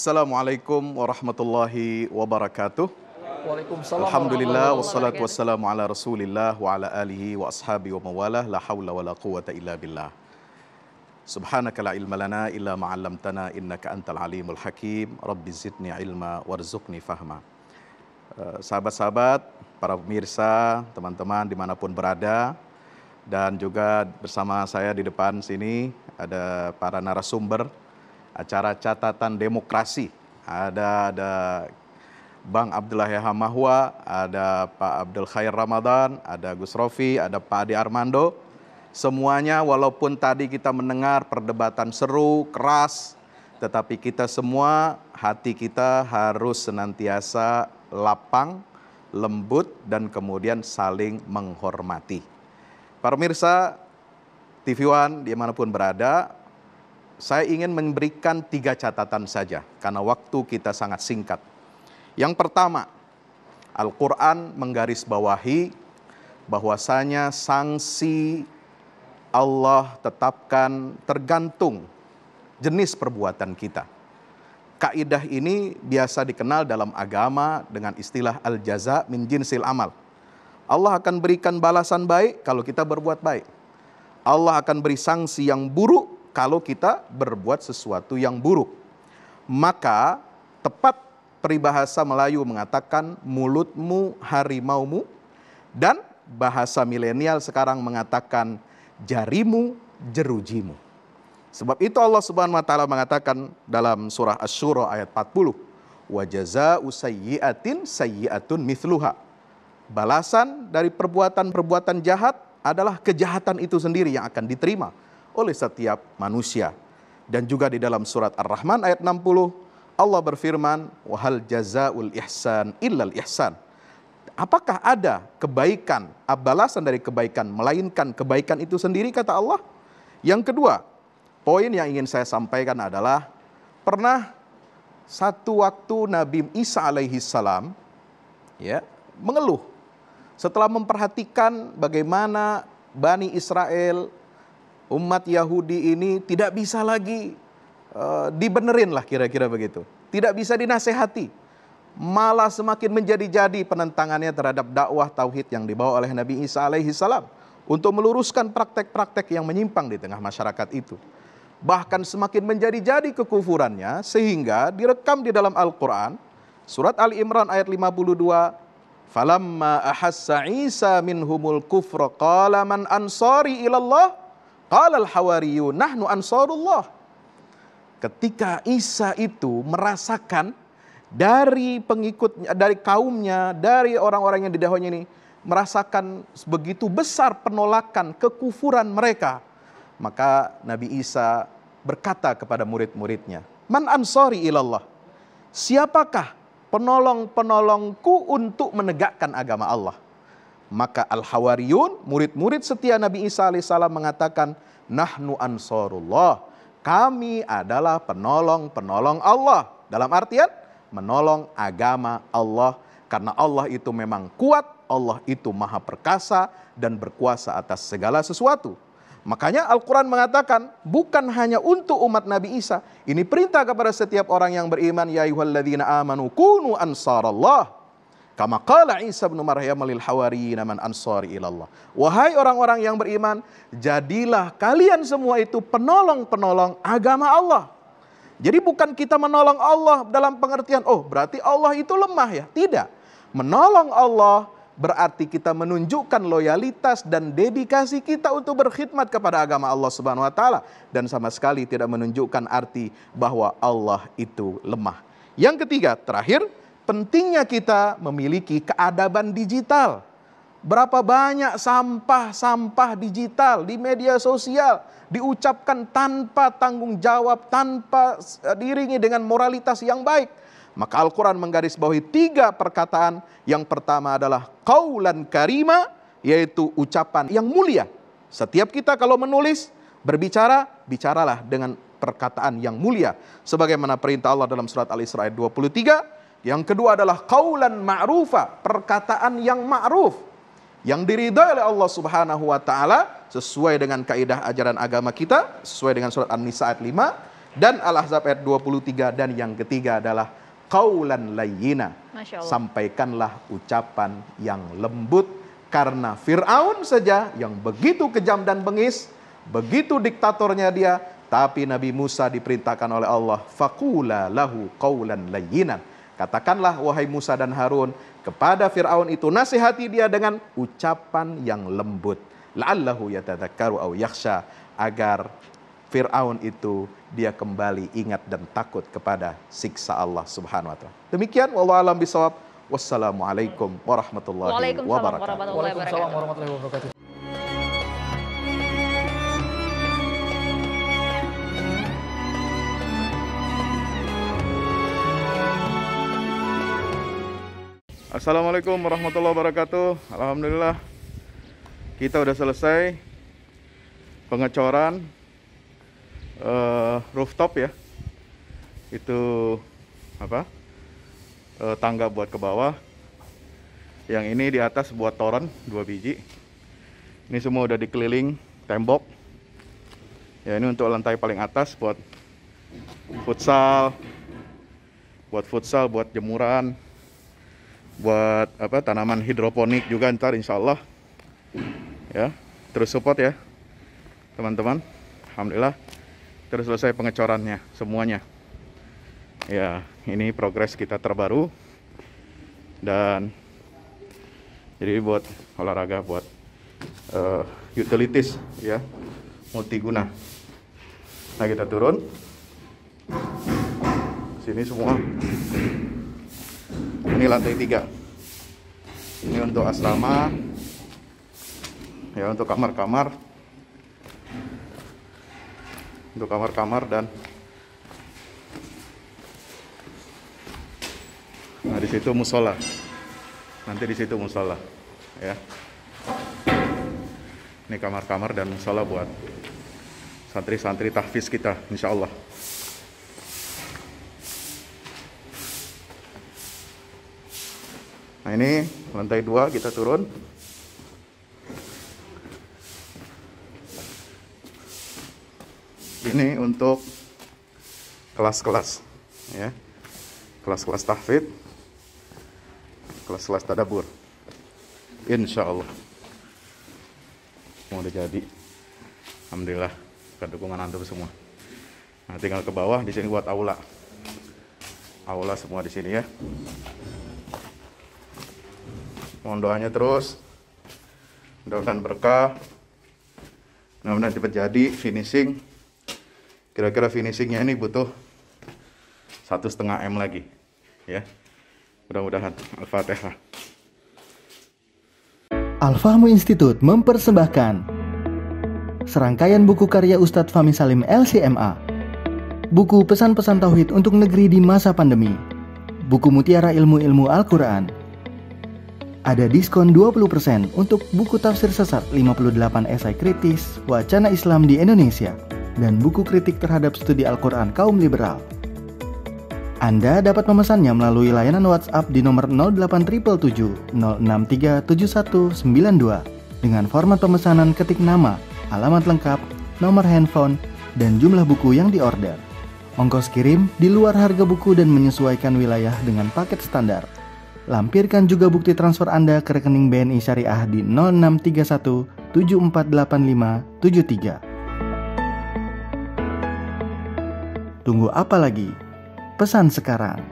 Assalamualaikum warahmatullahi wabarakatuh. Waalaikumsalam Alhamdulillah warahmatullahi wassalatu wabarakatuh. wassalamu ala Rasulillah wa ala alihi wa ashabi wa mawalah la haula wa la quwata illa billah. Subhanaka la ilma lana illa ma 'allamtana innaka antal alimul hakim. Rabbi zidni ilma warzuqni fahma. Sahabat-sahabat, para pemirsa, teman-teman dimanapun berada, dan juga bersama saya di depan sini ada para narasumber acara Catatan Demokrasi. Ada Bang Abdullah Yaha Mahwa, ada Pak Abdul Khair Ramadan, ada Gus Rofi, ada Pak Adi Armando. Semuanya walaupun tadi kita mendengar perdebatan seru, keras, tetapi kita semua, hati kita harus senantiasa lapang, lembut, dan kemudian saling menghormati. Para pemirsa TV One dimanapun berada, saya ingin memberikan 3 catatan saja, karena waktu kita sangat singkat. Yang pertama, Al-Quran menggarisbawahi bahwasanya sanksi Allah tetapkan tergantung jenis perbuatan kita. Kaidah ini biasa dikenal dalam agama dengan istilah al-jaza min jinsil amal. Allah akan berikan balasan baik kalau kita berbuat baik. Allah akan beri sanksi yang buruk kalau kita berbuat sesuatu yang buruk. Maka tepat peribahasa Melayu mengatakan mulutmu harimaumu, dan bahasa milenial sekarang mengatakan jarimu jerujimu. Sebab itu Allah Subhanahu wa taala mengatakan dalam surah Asy-Syura ayat 40, wa jazaa'u sayyi'atin sayyi'atun mithluha. Balasan dari perbuatan-perbuatan jahat adalah kejahatan itu sendiri yang akan diterima oleh setiap manusia. Dan juga di dalam surat Ar-Rahman ayat 60, Allah berfirman, wahal jazaul ihsan illal ihsan. Apakah ada kebaikan, balasan dari kebaikan, melainkan kebaikan itu sendiri, kata Allah. Yang kedua, poin yang ingin saya sampaikan adalah, pernah satu waktu Nabi Isa alaihi salam mengeluh setelah memperhatikan bagaimana Bani Israel, umat Yahudi ini tidak bisa lagi dibenerin lah, kira-kira begitu. Tidak bisa dinasehati. Malah semakin menjadi-jadi penentangannya terhadap dakwah tauhid yang dibawa oleh Nabi Isa alaihi salam untuk meluruskan praktek-praktek yang menyimpang di tengah masyarakat itu. Bahkan semakin menjadi-jadi kekufurannya sehingga direkam di dalam Al-Quran, surat Ali Imran ayat 52, falamma ahassa Isa minhumul kufra qala man ansari ilallah qala al-hawariyun nahnu ansarullah. Ketika Isa itu merasakan dari pengikutnya, dari kaumnya, dari orang-orang yang didahulunya ini, merasakan begitu besar penolakan, kekufuran mereka, maka Nabi Isa berkata kepada murid-muridnya, man ansari ilallah, siapakah penolong-penolongku untuk menegakkan agama Allah? Maka al-hawariyun, murid-murid setia Nabi Isa alaihissalam mengatakan, nahnu ansarullah, kami adalah penolong-penolong Allah. Dalam artian menolong agama Allah, karena Allah itu memang kuat, Allah itu maha perkasa dan berkuasa atas segala sesuatu. Makanya Al-Quran mengatakan bukan hanya untuk umat Nabi Isa, ini perintah kepada setiap orang yang beriman, ya ayyuhalladzina amanu kunu ansarallah kama qala Isa bin Maryam lil hawariyina man ansari ilallah. Wahai orang-orang yang beriman, jadilah kalian semua itu penolong-penolong agama Allah. Jadi bukan kita menolong Allah dalam pengertian, oh berarti Allah itu lemah ya. Tidak. Menolong Allah berarti kita menunjukkan loyalitas dan dedikasi kita untuk berkhidmat kepada agama Allah Subhanahu wa taala, dan sama sekali tidak menunjukkan arti bahwa Allah itu lemah. Yang ketiga, terakhir, pentingnya kita memiliki keadaban digital. Berapa banyak sampah-sampah digital di media sosial diucapkan tanpa tanggung jawab, tanpa diiringi dengan moralitas yang baik. Maka Al-Quran menggarisbawahi 3 perkataan. Yang pertama adalah qaulan karima, yaitu ucapan yang mulia. Setiap kita kalau menulis, berbicara, bicaralah dengan perkataan yang mulia. Sebagaimana perintah Allah dalam surat Al-Isra ayat 23. Yang kedua adalah qaulan ma'rufa, perkataan yang ma'ruf, yang diridhai oleh Allah Subhanahu wa taala sesuai dengan kaidah ajaran agama kita, sesuai dengan surat An-Nisa ayat 5. Dan Al-Ahzab ayat 23, dan yang ketiga adalah qaulan layyina. Sampaikanlah ucapan yang lembut, karena Fir'aun saja yang begitu kejam dan bengis, begitu diktatornya dia, tapi Nabi Musa diperintahkan oleh Allah, faqula lahu qaulan layyinan. Katakanlah wahai Musa dan Harun kepada Fir'aun itu, nasihati dia dengan ucapan yang lembut. La'allahu yatadzakkaru aw yakhsha, agar Fir'aun itu dia kembali ingat dan takut kepada siksa Allah Subhanahu wa taala. Demikian, wallahu a'lam bishawab. Wassalamualaikum warahmatullahi wabarakatuh. Waalaikumsalam warahmatullahi wabarakatuh. Assalamualaikum warahmatullahi wabarakatuh. Alhamdulillah kita udah selesai pengecoran rooftop ya. Itu tangga buat ke bawah. Yang ini di atas buat toren 2 biji. Ini semua udah dikeliling tembok. Ya, ini untuk lantai paling atas buat futsal, buat jemuran, buat tanaman hidroponik juga ntar insya Allah ya. Terus support ya teman-teman. Alhamdulillah terus selesai pengecorannya semuanya ya. Ini progres kita terbaru, dan jadi buat olahraga, buat utilities ya, multiguna. Nah, kita turun sini semua. Ini lantai 3. Ini untuk asrama. Ya, untuk kamar-kamar. Untuk kamar-kamar dan nah, di situ musola. Nanti di situ musola ya. Ini kamar-kamar dan musola buat santri-santri tahfiz kita insyaallah. Nah, ini lantai 2 kita turun. Ini untuk kelas-kelas ya. Kelas-kelas tahfidz, kelas-kelas tadabbur. Insyaallah. Mau udah jadi. Alhamdulillah, dengan dukungan antum semua. Nah, tinggal ke bawah, di sini buat aula. Aula semua di sini ya. Mohon doanya terus, mudah-mudahan berkah, mudah-mudahan cepat jadi finishing. Kira-kira finishingnya ini butuh 1,5 M lagi ya, mudah-mudahan. Al-Fatihah. Al-Fahmu Institute mempersembahkan serangkaian buku karya Ustadz Fahmi Salim LCMA, buku pesan-pesan tauhid untuk negeri di masa pandemi, buku mutiara ilmu-ilmu Al-Quran. Ada diskon 20% untuk buku tafsir sesat 58 esai kritis wacana Islam di Indonesia dan buku kritik terhadap studi Al-Quran kaum liberal. Anda dapat memesannya melalui layanan WhatsApp di nomor 08777 063 7192 dengan format pemesanan ketik nama, alamat lengkap, nomor handphone, dan jumlah buku yang diorder. Ongkos kirim di luar harga buku dan menyesuaikan wilayah dengan paket standar. Lampirkan juga bukti transfer Anda ke rekening BNI Syariah di 0631 748573. Tunggu apa lagi? Pesan sekarang.